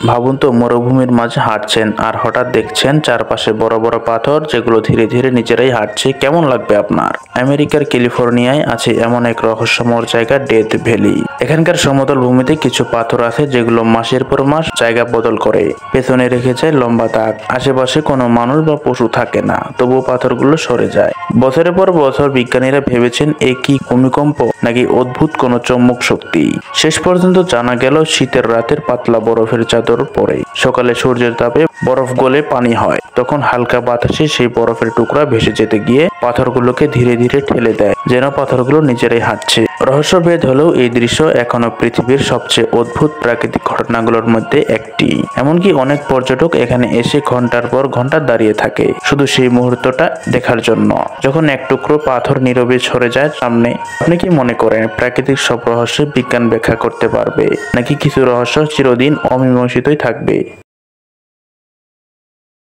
ভাবুন তো মরুভূমির মাঝে হাঁটছেন আর হঠাৎ দেখছেন চারপাশে বড় বড় পাথর যেগুলো ধীরে ধীরে নিজেরাই হাঁটছে। কেমন লাগবে আপনার? আমেরিকার ক্যালিফোর্নিয়ায় আছে এমন এক রহস্যময় জায়গা, ডেথ ভ্যালি। এখানকার সমতল ভূমিতে কিছু পাথর আছে যেগুলো মাসের পর মাস জায়গা বদল করে পেছনে রেখে যায় লম্বা দাগ। আশেপাশে কোনো মানুষ বা পশু থাকে না, তবুও পাথরগুলো সরে যায়। বছরের পর বছর বিজ্ঞানীরা ভেবেছেন এ কি ভূমিকম্প নাকি অদ্ভুত কোনো চৌম্বক শক্তি। শেষ পর্যন্ত জানা গেল শীতের রাতের পাতলা বরফের চাদর পরে সকালে সূর্যের তাপে বরফ গলে পানি হয়, তখন হালকা বাতাসে সেই বরফের টুকরা ভেসে যেতে গিয়ে পাথরগুলোকে ধীরে ধীরে ঠেলে দেয়, যেন পাথরগুলো নিজেরাই হাঁটছে। রহস্যভেদ হলেও এই দৃশ্য এখনো পৃথিবীর সবচেয়ে অদ্ভুত প্রাকৃতিক ঘটনাগুলোর মধ্যে একটি। এমনকি অনেক পর্যটক এখানে এসে ঘন্টার পর ঘন্টা দাঁড়িয়ে থাকে শুধু সেই মুহূর্তটা দেখার জন্য, যখন এক টুকরো পাথর নীরবে সরে যায় সামনে। আপনি কি মনে করেন প্রাকৃতিক সব রহস্য বিজ্ঞান ব্যাখ্যা করতে পারবে, নাকি কিছু রহস্য চিরদিন অমীমাংসিতই থাকবে?